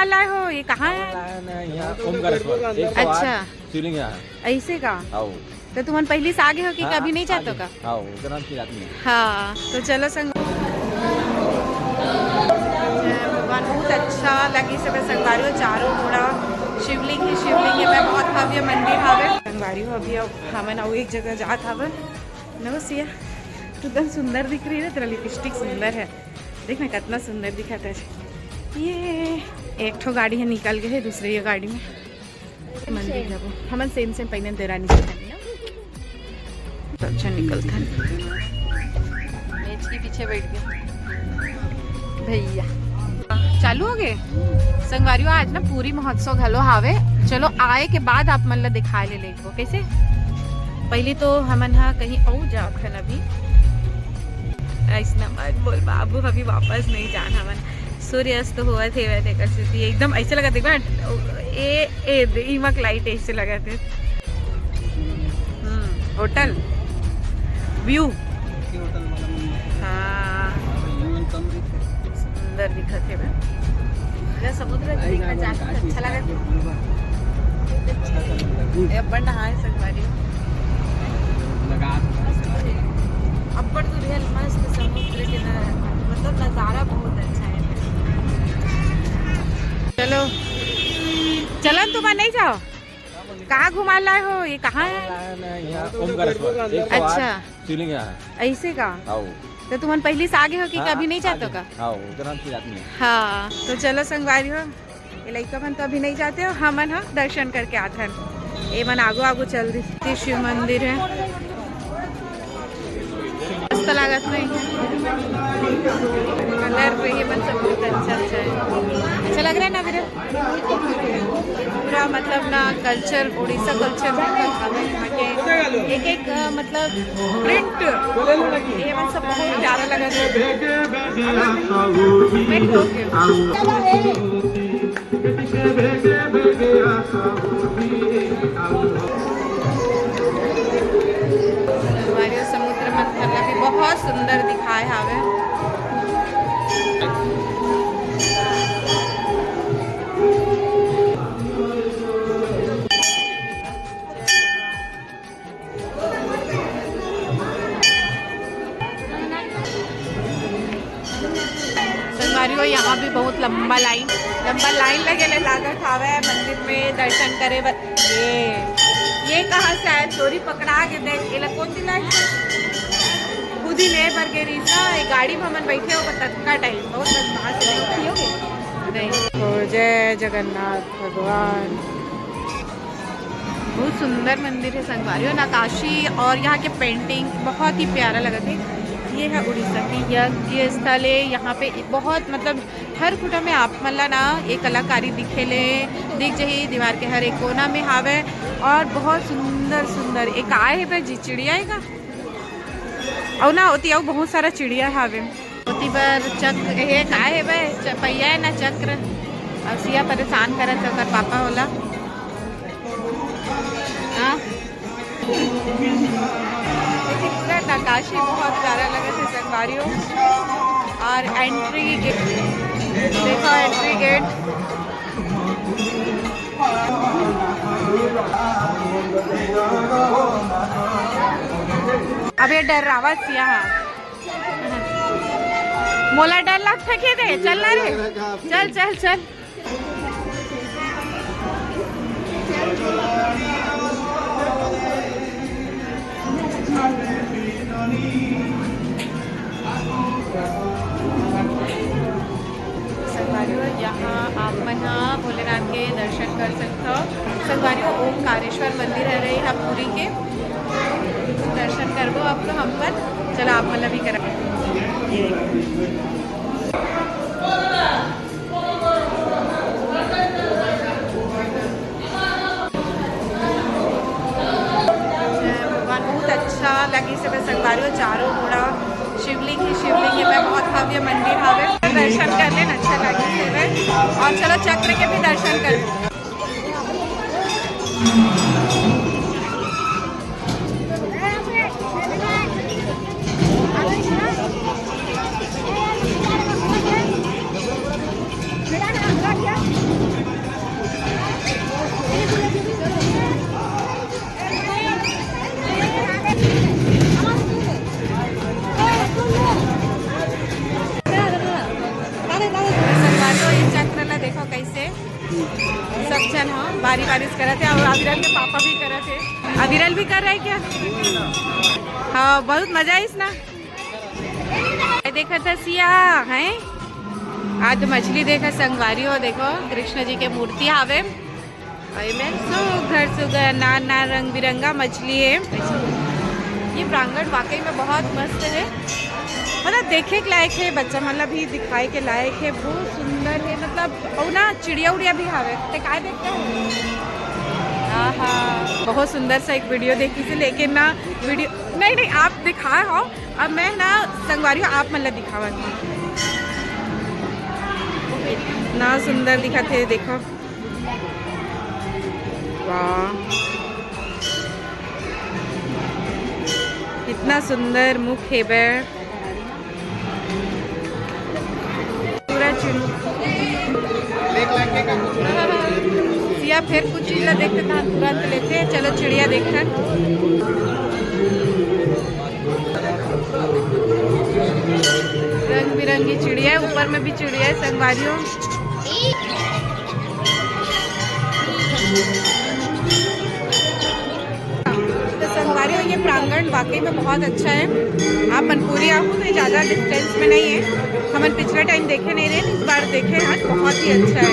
घुमा लाए हो? ये कहाँ है? अच्छा, शिवलिंग यहाँ ऐसे का? आओ तो तुम पहले से आगे हो कि कभी नहीं जाते का? आओ नाम की आदमी हाँ, तो चलो संग भगवान बहुत अच्छा लगी सब संगवारी हो। चारों घोड़ा शिवलिंग ही शिवलिंग है। मैं बहुत भव्य मंदिर हावे संगवारी हो। अभी हमें ना एक जगह जात हावे नवसिया तो एकदम सुंदर दिख रही है। तेरा लिपस्टिक सुंदर है, देखना कितना सुंदर दिखाता है। ये एक ठो गाड़ी है निकल गए है दूसरी गाड़ी में मंदिर है वो। हम सेम सेम पहले तेरा निकल तो अच्छा निकलता है। मेज के पीछे बैठ गया भैया। चालू हो गए संगवारी। आज ना पूरी महोत्सव घलो हावे। चलो आए के बाद आप मन ला दिखा ले लेगो कैसे। पहले तो हमन हा कहीं और जात हन। अभी ऐसा मत बोल बाबू, अभी वापस नहीं जाना। हमन सूर्यास्त हुआ थे वैसे कर सकती एकदम ऐसे लगा देखा ए इमक लाइट ऐसे लगा थे। होटल व्यू हाँ सुंदर दिखा थे। समुद्र देखा जाता अच्छा लगा। अब्बड़ नहाए संगवारी अब्बड़ तो रियल मस्त समुद्र के मतलब नज़ारा बहुत अच्छा है। चलो चलो तुम नहीं जाओ। कहाँ घुमा लाए हो? ये कहाँ है? अच्छा, शिवलिंग यहाँ ऐसे का? आओ तो तुम पहले से आगे हो कि कभी नहीं जाते का? आओ नाम की आदमी हाँ, तो चलो संगवारी हो। ये लड़का मन तो अभी नहीं जाते हो। हम मन दर्शन करके आते हैं। ये मन आगो आगो चल रही शिव मंदिर है। मस्त लागत नहीं कलर पे ये मन सब बहुत अच्छा अच्छा है। अच्छा लग रहा है ना मेरे पूरा मतलब ना कल्चर उड़ीसा कल्चर एक एक मतलब प्रिंट ये मन सब बहुत प्यारा लगा। समुद्र मंथन भी बहुत सुंदर दिखाए हावे। संगवारी यहाँ भी बहुत लंबा लाइन लगे लागत हावे मंदिर में दर्शन करे। ये कहाँ से आए? चोरी पकड़ा के देख ये कौन दिला खुद ही ले बर के रीसा गाड़ी में हमन बैठे हो तत्का टाइम बहुत बदमाश नहीं। जय जगन्नाथ भगवान। बहुत सुंदर मंदिर है संगवारी हो। नकाशी और यहाँ के पेंटिंग बहुत ही प्यारा लगा थे। ये है उड़ीसा की यज्ञ स्थल है। यहाँ पे बहुत मतलब हर फुटा में आप मल्ला ना एक कलाकारी दिखेले दिख जही दीवार के हर एक कोना में हावे। और बहुत सुंदर सुंदर एक आए है पर चिड़िया है का और ना होती और बहुत सारा चिड़िया हावे। होती पर चक्र है का है भाई पहिया है ना चक्र। और सिया परेशान करत है पापा होला पूरा नकाशी बहुत प्यारा लगा था संगवारी हो। और एंट्री गेट देखो एंट्री गेट अब ये डरावत यहाँ मोला डर लगता के दे चल ना रे चल चल चल। संगवारी यहाँ आप मना भोलेनाथ के दर्शन कर सकते हो। संगवारी ओमकारेश्वर मंदिर है रही है पूरी के दर्शन करबो आपको हम पर। चलो आप मतलब भी करा भगवान बहुत अच्छा लगी सब संगवारी हो। चारों घोड़ा शिवलिंग ही शिवलिंग है। मैं बहुत भव्य मंदिर हावे दर्शन कर लेना अच्छा लगे। और चलो चक्र के भी दर्शन कर। जन हाँ बारी बारिश कर रहे थे और अविरल के पापा भी कर रहे थे। अविरल भी कर रहे क्या? हाँ बहुत मजा आई ना। देखा था सिया है आज मछली देखा संगवारी हो देखो कृष्ण जी के मूर्ति आवे में सुघर नाना रंग बिरंगा मछली है। ये प्रांगण वाकई में बहुत मस्त है, मतलब देखे के लायक है, बच्चा मतलब भी दिखाई के लायक है, बहुत सुंदर है। मतलब और ना चिड़िया उड़िया भी हावे ते काय देखते हैं। हाँ हाँ बहुत सुंदर सा एक वीडियो देखी थी, लेकिन ना वीडियो नहीं आप दिखाए हो, अब मैं ना संगवारी आप मतलब दिखावा ना सुंदर दिखा थे देखो। वाह कितना सुंदर मुख है बे पूरा चिड़िया। फिर कुछ चीज़ देखते थे तुरंत लेते हैं, चलो चिड़िया देखकर। रंग बिरंगी चिड़िया, ऊपर में भी चिड़िया है संगवारियों। तो संगवारियों ये प्रांगण वाकई में बहुत अच्छा है। आप मनपुरी आओ तो ज़्यादा डिस्टेंस में नहीं है, हम पिछले टाइम देखे नहीं रहे, इस बार देखे आज बहुत ही अच्छा है।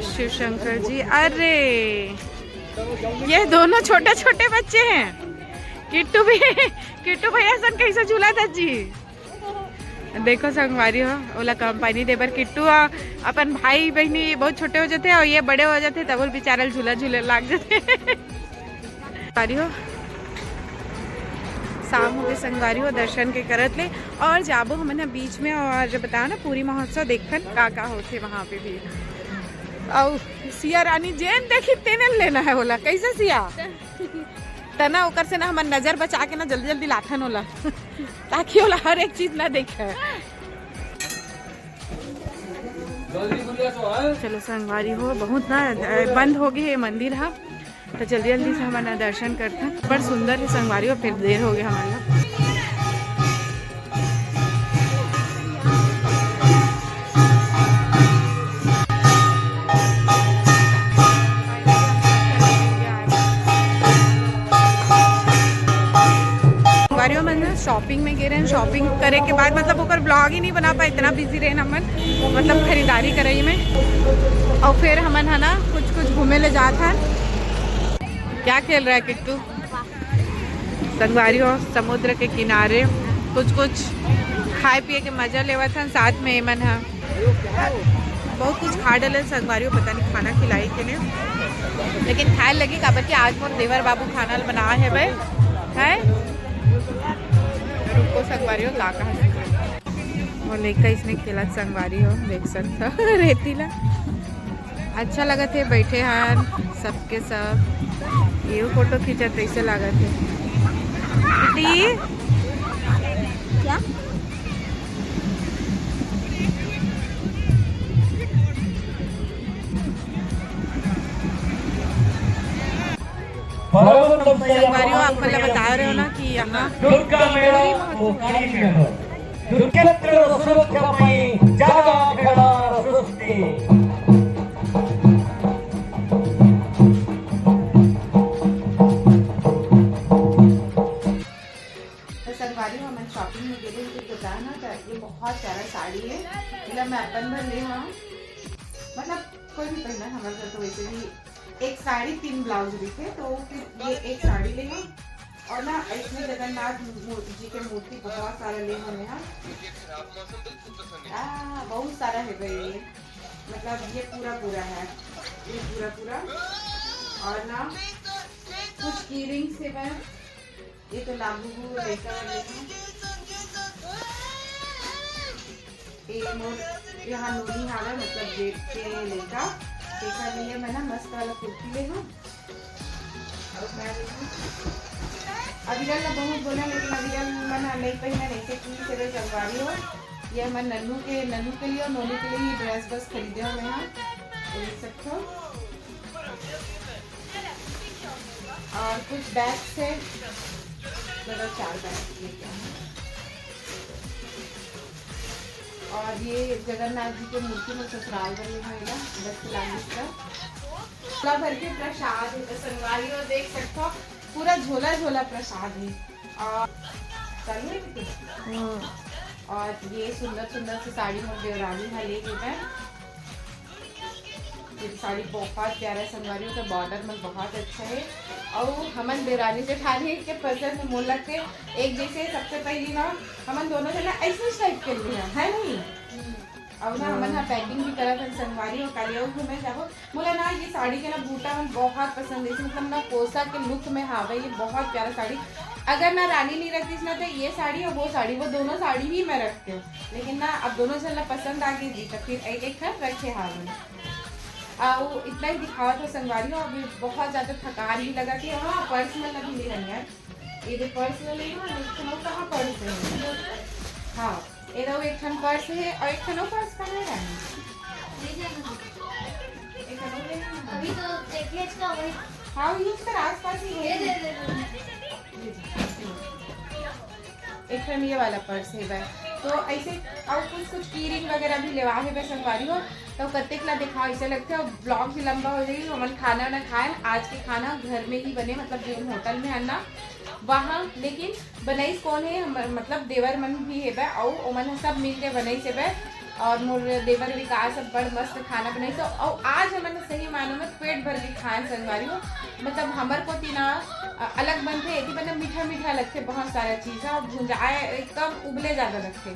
शिव शंकर जी, अरे ये दोनों छोटे छोटे बच्चे हैं। किट्टू भैया सन कैसे झूला था जी देखो संगवारी हो ओला कंपनी दे बर किट्टू अपन भाई बहनी बहुत छोटे हो जाते और ये बड़े हो जाते तब बेचारा झूला झूले लाग जाते। संगवारी हो शाम हो गए, संगवारी हो दर्शन के करत ले और जाबो हमने बीच में और जो बताया ना पूरी महोत्सव देखन का होते वहाँ पे भी। और सिया रानी जेन देखी तेने लेना है बोला कैसे सिया तना ओकर से ना हमार नजर बचा के ना जल्दी जल्दी लाथन होला ताकि होला हर एक चीज ना देखे। चलो संगवारी हो बहुत ना बंद हो गई है मंदिर हा, तो जल्दी जल्दी से हमारा दर्शन करते हैं। बड़ सुंदर है संगवारी हो, फिर देर हो गया हमारा। शॉपिंग में गए रहे, शॉपिंग करे के बाद मतलब ओकर ब्लॉग ही नहीं बना पाए, इतना बिजी रहे हमन मतलब खरीदारी करई में। और फिर हमन है ना कुछ घूमे ले जाता है। क्या खेल रहा है किट्टू? संगवारी हो समुद्र के किनारे कुछ खाए पिए के मजा लेवा था साथ में एमन है बहुत कुछ खा डले संगवारी हो, पता नहीं खाना खिलाई के लिए, लेकिन खाए लगी का बच्चे आज मोर देवर बाबू खाना बना है भाई है रुको संगवारी हो ला वो लेकर इसने खेला संगवारी हो देख सकता रेतीला अच्छा लगा थे, बैठे हैं सबके सब ये फोटो खींचते ऐसे लगा थे। क्या संगवारी हो आप मतलब बता रहे हो ना कि यहाँ दुर्गा मेला मोहाली में है। दुर्गेंद्र सुरक्षामयी जागा खड़ा सृष्टि। तो संगवारी हो हम शॉपिंग में गए थे, बताया ना ये बहुत प्यारा साड़ी है, मतलब मैं अपन भर ले हाँ मतलब कोई भी पहना हमारे घर तो वैसे भी एक साड़ी 3 ब्लाउज भी थे, तो फिर ये एक साड़ी ले हाँ और ना इसमें जगन्नाथ जी के मूर्ति बहुत सारा ले हमें यहाँ बहुत सारा है भाई, ये मतलब ये पूरा है ये पूरा और ना कुछ ईयरिंग्स से मैं ये तो लागू लेकर यहाँ नोनी हावे मतलब गेट के लेका देखा लिए मैं ना मस्त वाला कुर्ती ले लूँ। और मैं अभिगल ना बहुत बोला लेकिन अभिगल मना नहीं पहना नहीं से की तेरे संगवारी हो। ये मैं नन्नू के लिए और नोनी के लिए ही ड्रेस बस खरीदे हो मैं यहाँ देख सकते हो। और कुछ बैग से मतलब 4 बैग लेके आए। और ये जगन्नाथ जी के मूर्ति में ससुराल बने हुए 10 किलोमीटर भर के प्रसाद है संगवारी और देख सकते हो पूरा झोला झोला प्रसाद है। और ये सुंदर सुंदर सी साड़ी में देवरानी है लेके मैं ये साड़ी बहुत प्यारा संगवारियों का बॉर्डर में बहुत अच्छा है। और हमन देवरानी जेठानी के पसंद मोल लगते एक जैसे सबसे पहली ना हमन दोनों से ना ऐसे टाइप के लिए है नहीं। अब ना हमन यहाँ पैकिंग भी करा था संगवारी और कालिया घूमे जाओ बोला ना ये साड़ी के ना बूटा मन बहुत पसंद है मतलब ना कोसा के लुक में हावे ये बहुत प्यारा साड़ी। अगर ना रानी नहीं रखती ना तो ये साड़ी और वो साड़ी वो दोनों साड़ी ही मैं रखती हूँ लेकिन ना अब दोनों से ना पसंद आ गई थी तो फिर एक एक खर रखे हावे। और इतना ही दिखावा था संगवारी और अभी बहुत ज़्यादा थकान भी लगा कि हाँ पर्स में लगी ले रही है ये जो पर्स में ले कहाँ पर्स है। हाँ ये तो एक खन पर्स है और एक खनो पर्स कहाँ है अभी तो देखिए इसका वही हाँ यूज कर आस पास ही है। एक खन ये वाला पर्स है वह तो ऐसे और कुछ की रिंग वगैरह भी लेवा है वह संगवारी हो तो कत्ते ला दिखा ऐसे लगता है ब्लॉग भी लंबा हो जाएगी। हमन खाना ना खाए आज के खाना घर में ही बने मतलब जो होटल में है ना वहाँ लेकिन बनाई कौन है मतलब देवर मन भी है वह और ओमन सब मिल के बनाई से वह और मोर देवर विकास सब बड़ मस्त खाना बनाई तो और आज हमने सही मानो में पेट भर के खाए संगवारी हो मतलब हमार को तीना अलग बनते है कि मतलब मीठा मीठा लगते बहुत सारा चीज़ है और भुंजाए एकदम उबले ज़्यादा लगते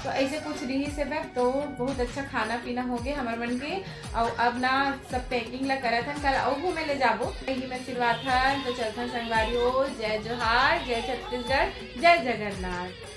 तो ऐसे कुछ रही से बैग तो बहुत अच्छा खाना पीना हो गया हमारे मन के। और अब ना सब पैकिंग ला करा था कल और घूमे ले जाबो यही मैं सिलवा था तो चलता संगवारी हो। जय जोहार जय छत्तीसगढ़ जय जगन्नाथ।